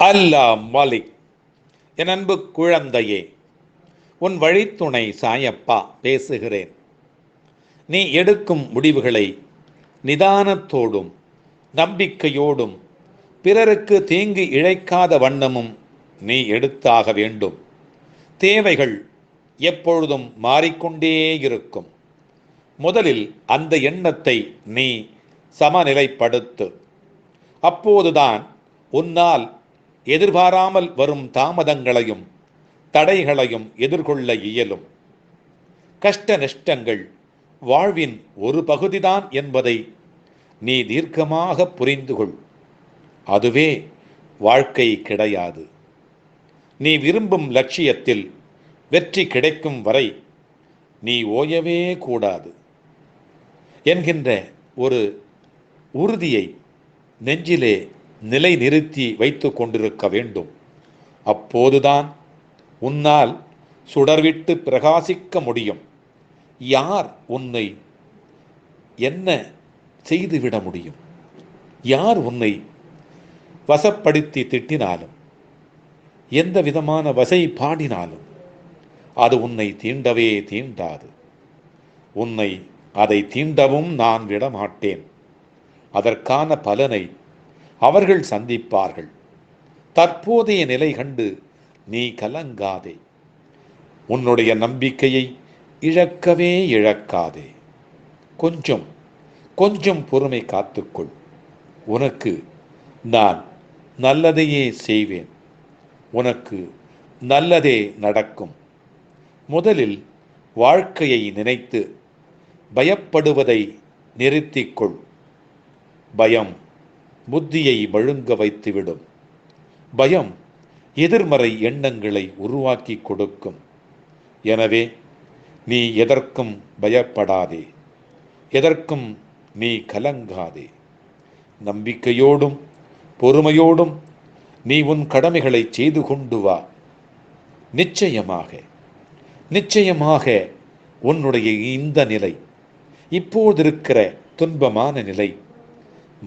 அல்லாஹ் மலிக். என் அன்பு குழந்தையே, உன் வழித்துணை சாயப்பா பேசுகிறேன். நீ எடுக்கும் முடிவுகளை நிதானத்தோடும் நம்பிக்கையோடும் பிறருக்கு தீங்கு இழைக்காத வண்ணமும் நீ எடுத்தாக வேண்டும். தேவைகள் எப்பொழுதும் மாறிக்கொண்டே இருக்கும். முதலில் அந்த எண்ணத்தை நீ சமநிலைப்படுத்து. அப்போதுதான் உன்னால் எதிர்பாராமல் வரும் தாமதங்களையும் தடைகளையும் எதிர்கொள்ள இயலும். கஷ்ட நஷ்டங்கள் வாழ்வின் ஒரு பகுதிதான் என்பதை நீ தீர்க்கமாக புரிந்து கொள். அதுவே வாழ்க்கை கிடையாது. நீ விரும்பும் லட்சியத்தில் வெற்றி கிடைக்கும் வரை நீ ஓயவே கூடாது என்கின்ற ஒரு உறுதியை நெஞ்சிலே நிலைநிறுத்தி வைத்து கொண்டிருக்க வேண்டும். அப்போதுதான் உன்னால் சுடர்விட்டு பிரகாசிக்க முடியும். யார் உன்னை என்ன செய்துவிட முடியும்? யார் உன்னை வசப்படுத்தி திட்டினாலும், எந்த விதமான வசை பாடினாலும் அது உன்னை தீண்டவே தீண்டாது. உன்னை அதை தீண்டவும் நான் விடமாட்டேன். அதற்கான பலனை அவர்கள் சந்திப்பார்கள். தற்போதைய நிலை கண்டு நீ கலங்காதே. உன்னுடைய நம்பிக்கையை இழக்கவே இழக்காதே. கொஞ்சம் கொஞ்சம் பொறுமை காத்துக்கொள். உனக்கு நான் நல்லதையே செய்வேன். உனக்கு நல்லதே நடக்கும். முதலில் வாழ்க்கையை நினைத்து பயப்படுவதை நிறுத்திக்கொள். பயம் புத்தியை மழுங்க வைத்துவிடும். பயம் எதிர்மறை எண்ணங்களை உருவாக்கி கொடுக்கும். எனவே நீ எதற்கும் பயப்படாதே. எதற்கும் நீ கலங்காதே. நம்பிக்கையோடும் பொறுமையோடும் நீ உன் கடமைகளை செய்து கொண்டு வா. நிச்சயமாக நிச்சயமாக உன்னுடைய இந்த நிலை, இப்போதிருக்கிற துன்பமான நிலை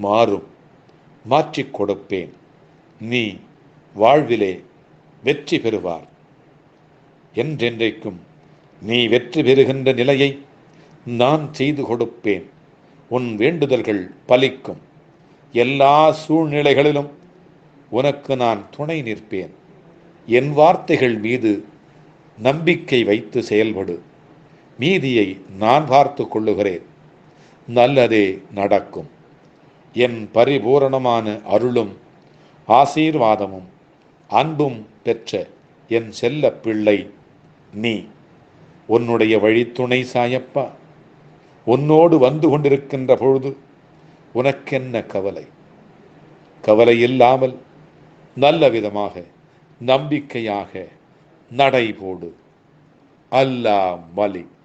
மாறும். மாற்றிக் கொடுப்பேன். நீ வாழ்விலே வெற்றி பெறுவார். என்றென்றைக்கும் நீ வெற்றி பெறுகின்ற நிலையை நான் செய்து கொடுப்பேன். உன் வேண்டுதல்கள் பலிக்கும். எல்லா சூழ்நிலைகளிலும் உனக்கு நான் துணை நிற்பேன். என் வார்த்தைகள் மீது நம்பிக்கை வைத்து செயல்படு. மீதியை நான் பார்த்து கொள்ளுகிறேன். நல்லதே நடக்கும். என் பரிபூரணமான அருளும் ஆசீர்வாதமும் அன்பும் பெற்ற என் செல்ல பிள்ளை நீ. உன்னுடைய வழித்துணை சாயப்பா உன்னோடு வந்து கொண்டிருக்கின்ற பொழுது உனக்கென்ன கவலை? கவலை இல்லாமல் நல்ல விதமாக நம்பிக்கையாக நடை போடு. அல்லாஹ் மலிக்.